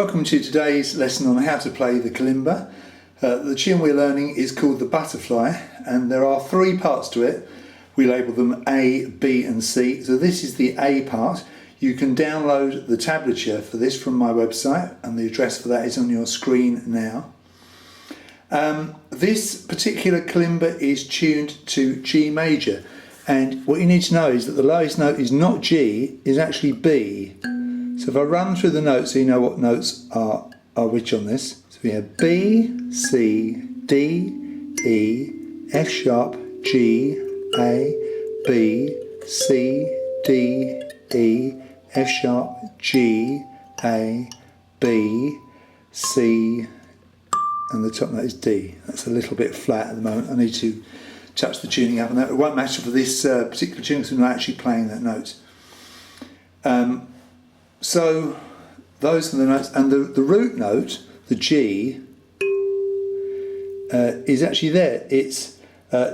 Welcome to today's lesson on how to play the kalimba. The tune we're learning is called the Butterfly, and there are three parts to it. We label them A, B and C. So this is the A part. You can download the tablature for this from my website, and the address for that is on your screen now. This particular kalimba is tuned to G major, and what you need to know is that the lowest note is not G, is actually B. So if I run through the notes so you know what notes are which on this. So we have B, C, D, E, F sharp, G, A, B, C, D, E, F sharp, G, A, B, C, and the top note is D. That's a little bit flat at the moment. I need to touch the tuning up on that. It won't matter for this particular tune because I'm not actually playing that note. So those are the notes, and the root note, the G, is actually there. It's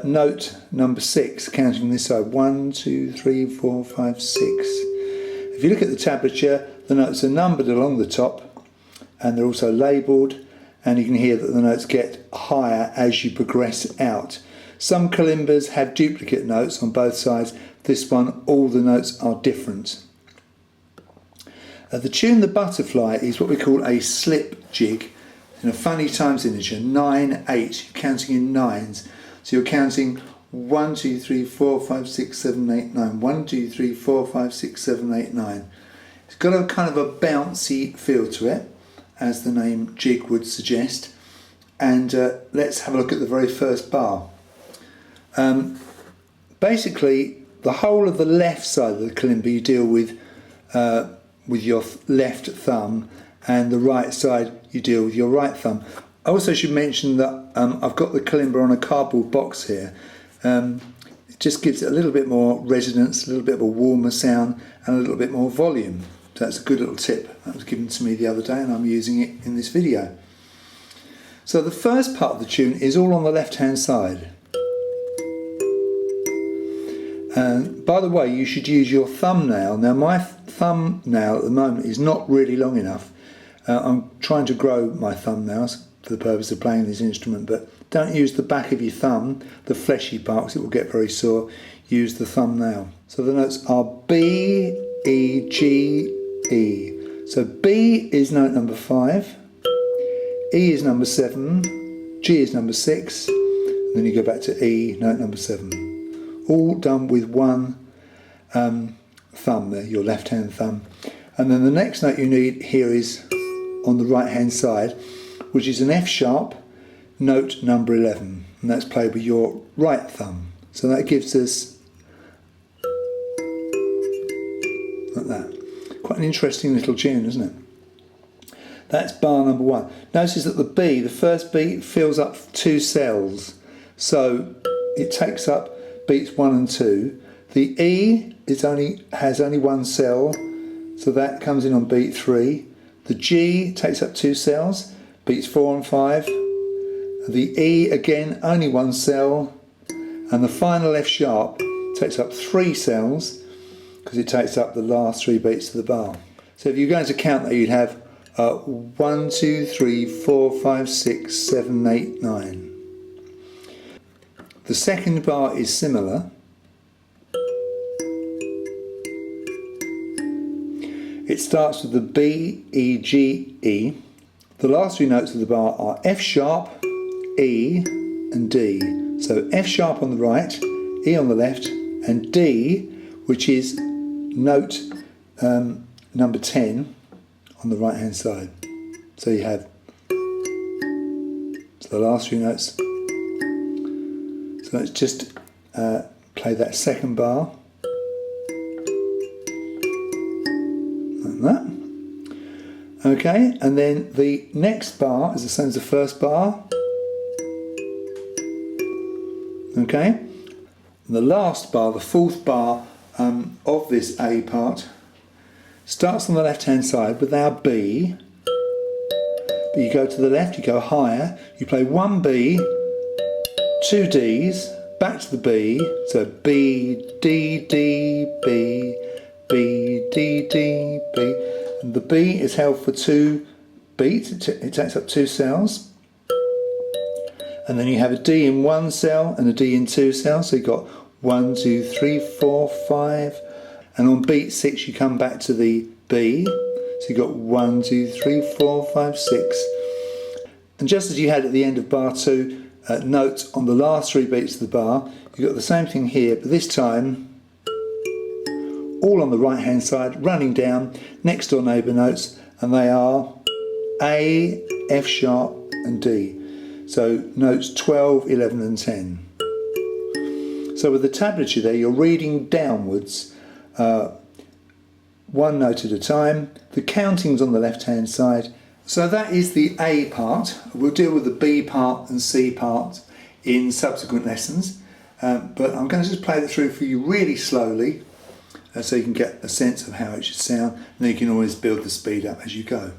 note number 6, counting this side. 1, 2, 3, 4, 5, 6. If you look at the tablature, the notes are numbered along the top, and they're also labelled, and you can hear that the notes get higher as you progress out. Some kalimbas have duplicate notes on both sides. This one, all the notes are different. The tune The Butterfly is what we call a slip jig in a funny times integer, 9, 8. You're counting in nines. So you're counting 1, 2, 3, 4, 5, 6, 7, 8, 9. 1, 2, 3, 4, 5, 6, 7, 8, 9. It's got a kind of a bouncy feel to it, as the name jig would suggest. And let's have a look at the very first bar. Basically, the whole of the left side of the kalimba you deal with your left thumb, and the right side you deal with your right thumb. I also should mention that I've got the kalimba on a cardboard box here. It just gives it a little bit more resonance, a little bit of a warmer sound, and a little bit more volume. So that's a good little tip that was given to me the other day, and I'm using it in this video. So the first part of the tune is all on the left hand side. And by the way, you should use your thumbnail. Now my thumbnail at the moment is not really long enough. I'm trying to grow my thumbnails for the purpose of playing this instrument, but don't use the back of your thumb, the fleshy part, because it will get very sore. Use the thumbnail. So the notes are B, E, G, E. So B is note number 5, E is number 7, G is number 6, and then you go back to E, note number 7. All done with one thumb there, your left hand thumb. And then the next note you need here is on the right hand side, which is an F sharp, note number 11, and that's played with your right thumb. So that gives us like that. Quite an interesting little tune, isn't it? That's bar number 1. Notice that the B, the first beat, fills up 2 cells. So it takes up beats 1 and 2. The E has only 1 cell, so that comes in on beat 3. The G takes up 2 cells, beats 4 and 5. The E again, only 1 cell, and the final F sharp takes up 3 cells because it takes up the last 3 beats of the bar. So if you're going to count that, you'd have 1, 2, 3, 4, 5, 6, 7, 8, 9. The second bar is similar. It starts with the B, E, G, E. The last 3 notes of the bar are F sharp, E and D. So F sharp on the right, E on the left, and D, which is note number 10 on the right hand side. So you have the last 3 notes. So let's just play that second bar, like that. Okay, and then the next bar is the same as the first bar. Okay, and the last bar, the 4th bar of this A part, starts on the left hand side with our B, but you go to the left, you go higher, you play 1 B, 2 Ds, back to the B, so B, D, D, B, B, D, D, B, and the B is held for 2 beat, it takes up 2 cells. And then you have a D in 1 cell and a D in 2 cells. So you've got 1, 2, 3, 4, 5. And on beat 6 you come back to the B. So you've got 1, 2, 3, 4, 5, 6. And just as you had at the end of bar 2, notes on the last 3 beats of the bar, you've got the same thing here, but this time all on the right hand side, running down, next door neighbour notes, and they are A, F sharp and D. So notes 12, 11 and 10. So with the tablature there, you're reading downwards, 1 note at a time. The counting's on the left hand side. So that is the A part. We'll deal with the B part and C part in subsequent lessons. But I'm going to just play it through for you really slowly so you can get a sense of how it should sound, and then you can always build the speed up as you go.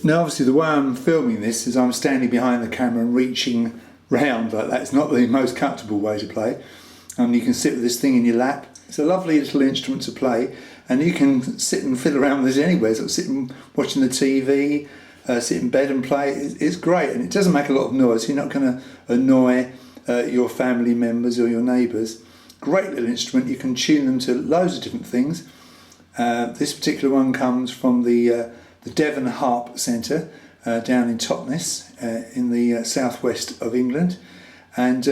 Now obviously the way I'm filming this is I'm standing behind the camera and reaching round like that. It's not the most comfortable way to play. You can sit with this thing in your lap. It's a lovely little instrument to play, and you can sit and fiddle around with it anywhere. So sit and watching the TV, sit in bed and play. It's great, and it doesn't make a lot of noise. You're not going to annoy your family members or your neighbours. Great little instrument. You can tune them to loads of different things. This particular one comes from the Devon Harp Centre down in Totnes in the southwest of England, and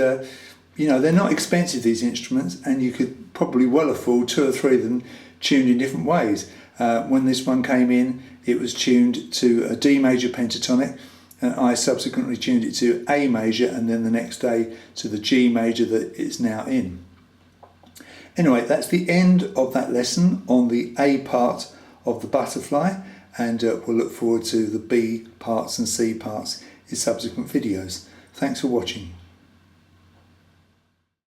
you know, they're not expensive, these instruments, and you could probably well afford 2 or 3 of them tuned in different ways. When this one came in, it was tuned to a D major pentatonic, and I subsequently tuned it to A major, and then the next day to the G major that it's now in. Anyway, that's the end of that lesson on the A part of the butterfly, and we'll look forward to the B parts and C parts in subsequent videos. Thanks for watching.